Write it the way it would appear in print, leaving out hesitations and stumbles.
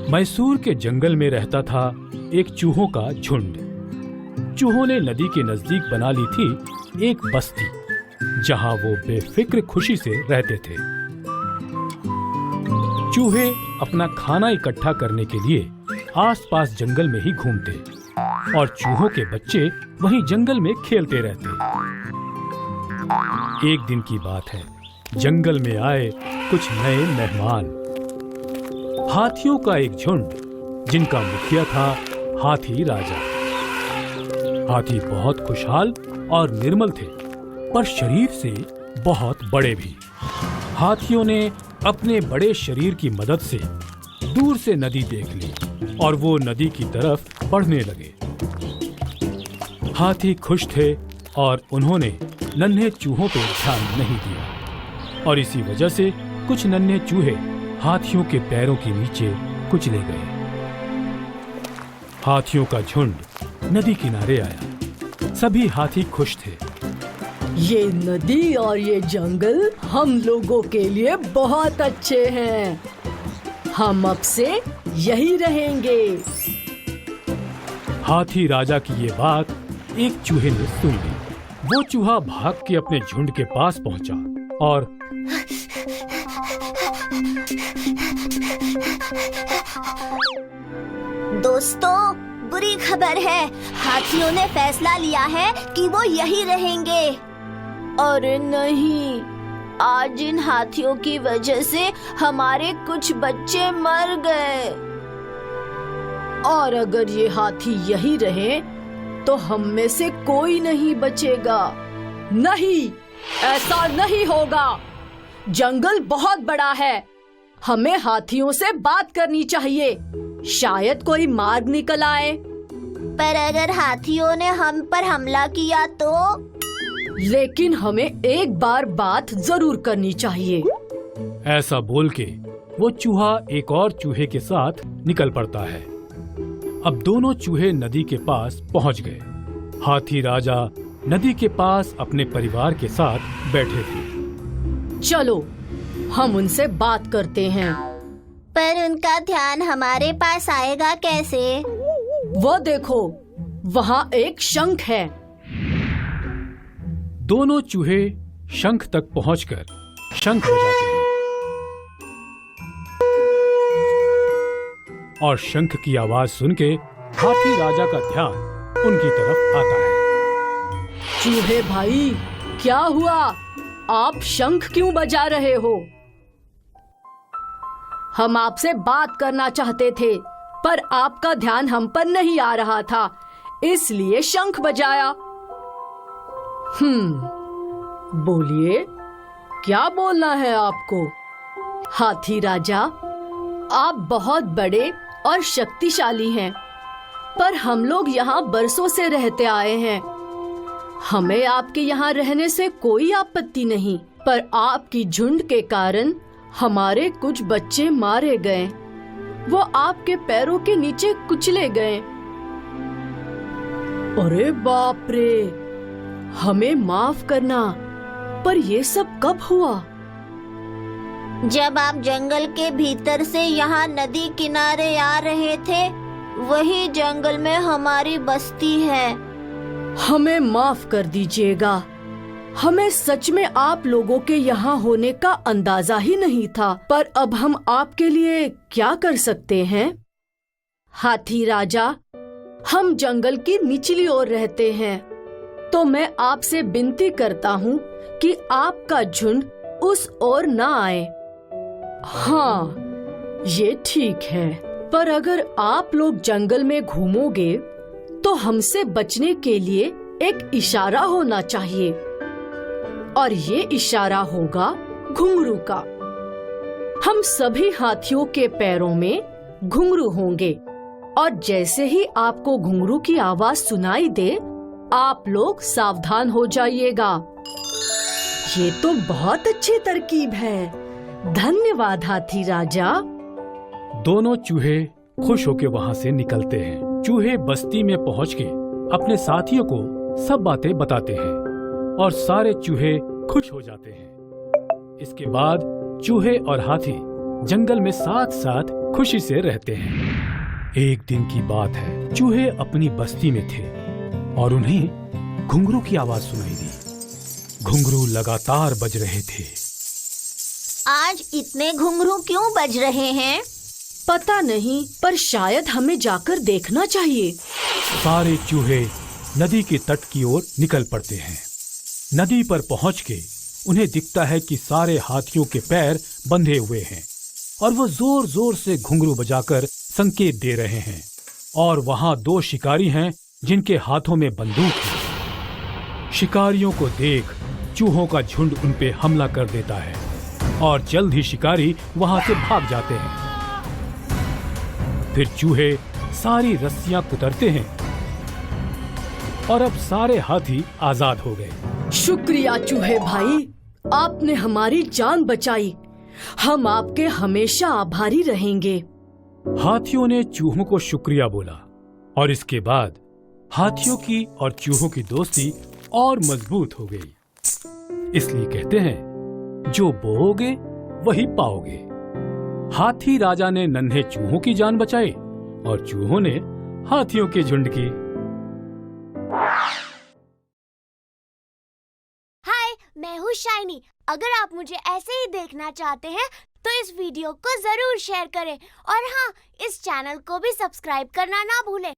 मैसूर के जंगल में रहता था एक चूहों का झुंड। चूहों ने नदी के नजदीक बना ली थी एक बस्ती, जहां वो बेफिक्र खुशी से रहते थे। चूहे अपना खाना इकट्ठा करने के लिए आसपास जंगल में ही घूमते और चूहों के बच्चे वहीं जंगल में खेलते रहते। एक दिन की बात है, जंगल में आए कुछ नए मेहमान। हाथियों का एक झुंड, जिनका मुखिया था हाथी राजा। हाथी बहुत खुशहाल और निर्मल थे, पर शरीर से बहुत बड़े भी। हाथियों ने अपने बड़े शरीर की मदद से दूर से नदी देख ली और वो नदी की तरफ बढ़ने लगे। हाथी खुश थे और उन्होंने नन्हे चूहों पर ध्यान नहीं दिया और इसी वजह से कुछ नन्हे चूहे हाथियों के पैरों के नीचे कुचले गए। हाथियों का झुंड नदी किनारे आया। सभी हाथी खुश थे। ये नदी और ये जंगल हम लोगों के लिए बहुत अच्छे हैं। हम अब से यही रहेंगे। हाथी राजा की ये बात एक चूहे ने सुन ली। वो चूहा भाग के अपने झुंड के पास पहुंचा और दोस्तों, बुरी खबर है। हाथियों ने फैसला लिया है कि वो यही रहेंगे। अरे नहीं, आज इन हाथियों की वजह से हमारे कुछ बच्चे मर गए। और अगर ये हाथी यही रहे तो हम में से कोई नहीं बचेगा। नहीं, ऐसा नहीं होगा। जंगल बहुत बड़ा है। हमें हाथियों से बात करनी चाहिए। शायद कोई मार्ग निकल आए। पर अगर हाथियों ने हम पर हमला किया तो? लेकिन हमें एक बार बात जरूर करनी चाहिए। ऐसा बोल के वो चूहा एक और चूहे के साथ निकल पड़ता है। अब दोनों चूहे नदी के पास पहुंच गए। हाथी राजा नदी के पास अपने परिवार के साथ बैठे थे। चलो, हम उनसे बात करते हैं। पर उनका ध्यान हमारे पास आएगा कैसे? वो देखो, वहाँ एक शंख है। दोनों चूहे शंख तक पहुंचकर शंख बजाते हैं और शंख की आवाज सुन के हाथी राजा का ध्यान उनकी तरफ आता है। चूहे भाई, क्या हुआ? आप शंख क्यों बजा रहे हो? हम आपसे बात करना चाहते थे, पर आपका ध्यान हम पर नहीं आ रहा था, इसलिए शंख बजाया। बोलिए, क्या बोलना है आपको? हाथी राजा, आप बहुत बड़े और शक्तिशाली हैं, पर हम लोग यहाँ बरसों से रहते आए हैं। हमें आपके यहाँ रहने से कोई आपत्ति नहीं, पर आपकी झुंड के कारण हमारे कुछ बच्चे मारे गए। वो आपके पैरों के नीचे कुचले गए। अरे बाप रे! हमें माफ करना, पर ये सब कब हुआ? जब आप जंगल के भीतर से यहाँ नदी किनारे आ रहे थे, वही जंगल में हमारी बस्ती है। हमें माफ कर दीजिएगा। हमें सच में आप लोगों के यहाँ होने का अंदाजा ही नहीं था, पर अब हम आपके लिए क्या कर सकते हैं? हाथी राजा, हम जंगल की निचली ओर रहते हैं, तो मैं आपसे विनती करता हूँ कि आपका झुंड उस ओर न आए। हाँ, ये ठीक है, पर अगर आप लोग जंगल में घूमोगे तो हमसे बचने के लिए एक इशारा होना चाहिए, और ये इशारा होगा घुंघरू का। हम सभी हाथियों के पैरों में घुंघरू होंगे, और जैसे ही आपको घुंघरू की आवाज सुनाई दे, आप लोग सावधान हो जाइएगा। ये तो बहुत अच्छी तरकीब है। धन्यवाद हाथी राजा। दोनों चूहे खुश होकर वहाँ से निकलते हैं। चूहे बस्ती में पहुँच के अपने साथियों को सब बातें बताते हैं और सारे चूहे खुश हो जाते हैं। इसके बाद चूहे और हाथी जंगल में साथ साथ खुशी से रहते हैं। एक दिन की बात है, चूहे अपनी बस्ती में थे और उन्हें घुंघरू की आवाज सुनाई दी। घुंघरू लगातार बज रहे थे। आज इतने घुंघरू क्यों बज रहे हैं? पता नहीं, पर शायद हमें जाकर देखना चाहिए। सारे चूहे नदी के तट की ओर निकल पड़ते हैं। नदी पर पहुंच के उन्हें दिखता है कि सारे हाथियों के पैर बंधे हुए हैं और वो जोर जोर से घुंघरू बजाकर संकेत दे रहे हैं। और वहां 2 शिकारी हैं जिनके हाथों में बंदूक है। शिकारियों को देख चूहों का झुंड उन पे हमला कर देता है और जल्द ही शिकारी वहां से भाग जाते हैं। फिर चूहे सारी रस्सियां कुतरते हैं और अब सारे हाथी आजाद हो गए। शुक्रिया चूहे भाई, आपने हमारी जान बचाई। हम आपके हमेशा आभारी रहेंगे। हाथियों ने चूहों को शुक्रिया बोला और इसके बाद हाथियों की और चूहों की दोस्ती और मजबूत हो गई। इसलिए कहते हैं, जो बोओगे वही पाओगे। हाथी राजा ने नन्हे चूहों की जान बचाई और चूहों ने हाथियों के झुंड की। हाय, मैं हूँ शाइनी। अगर आप मुझे ऐसे ही देखना चाहते हैं तो इस वीडियो को जरूर शेयर करें और हाँ, इस चैनल को भी सब्सक्राइब करना ना भूलें